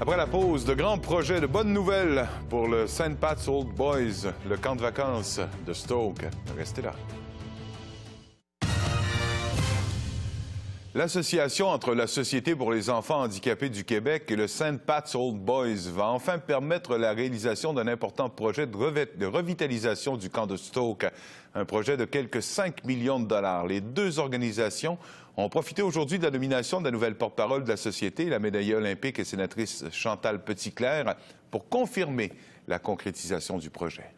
Après la pause, de grands projets, de bonnes nouvelles pour le St. Pat's Old Boys, le camp de vacances de Stoke. Restez là. L'association entre la Société pour les enfants handicapés du Québec et le St. Pat's Old Boys va enfin permettre la réalisation d'un important projet de revitalisation du camp de Stoke, un projet de quelques 5 millions de dollars. Les deux organisations ont profité aujourd'hui de la nomination de la nouvelle porte-parole de la Société, la médaillée olympique et sénatrice Chantal Petitclerc, pour confirmer la concrétisation du projet.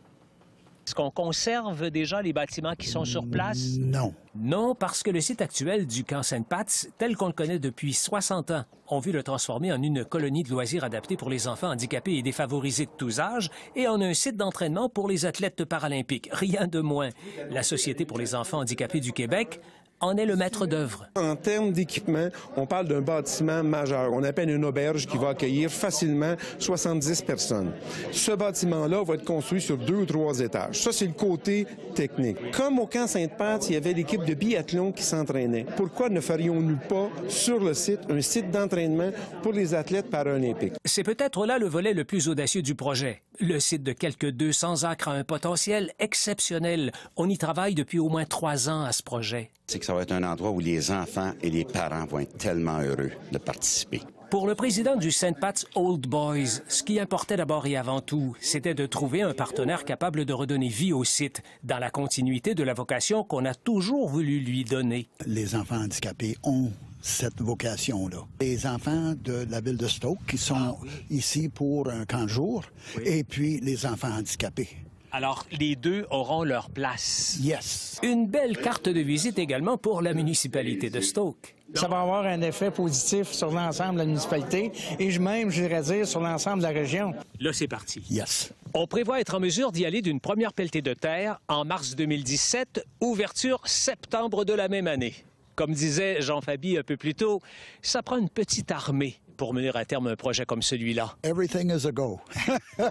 Est-ce qu'on conserve déjà les bâtiments qui sont sur place? Non. Non, parce que le site actuel du camp St. Pat's, tel qu'on le connaît depuis 60 ans, on veut le transformer en une colonie de loisirs adaptée pour les enfants handicapés et défavorisés de tous âges et en un site d'entraînement pour les athlètes paralympiques. Rien de moins. La Société pour les enfants handicapés du Québec en est le maître d'œuvre. En termes d'équipement, on parle d'un bâtiment majeur. On appelle une auberge qui va accueillir facilement 70 personnes. Ce bâtiment-là va être construit sur 2 ou 3 étages. Ça, c'est le côté technique. Comme au camp Sainte-Pat, il y avait l'équipe de biathlon qui s'entraînait. Pourquoi ne ferions-nous pas sur le site un site d'entraînement pour les athlètes paralympiques? C'est peut-être là le volet le plus audacieux du projet. Le site de quelques 200 acres a un potentiel exceptionnel. On y travaille depuis au moins 3 ans à ce projet. C'est que ça va être un endroit où les enfants et les parents vont être tellement heureux de participer. Pour le président du St. Pat's Old Boys, ce qui importait d'abord et avant tout, c'était de trouver un partenaire capable de redonner vie au site, dans la continuité de la vocation qu'on a toujours voulu lui donner. Les enfants handicapés ont cette vocation-là. Les enfants de la ville de Stoke qui sont ici pour un camp de jour, et puis les enfants handicapés. Alors, les deux auront leur place. Yes. Une belle carte de visite également pour la municipalité de Stoke. Ça va avoir un effet positif sur l'ensemble de la municipalité et même, je dirais dire, sur l'ensemble de la région. Là, c'est parti. Yes. On prévoit être en mesure d'y aller d'une première pelletée de terre en mars 2017, ouverture septembre de la même année. Comme disait Jean Fabi un peu plus tôt, ça prend une petite armée pour mener à terme un projet comme celui-là. Everything is a go.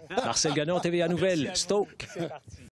Marcel Gagnon, TVA Nouvelles, Stoke.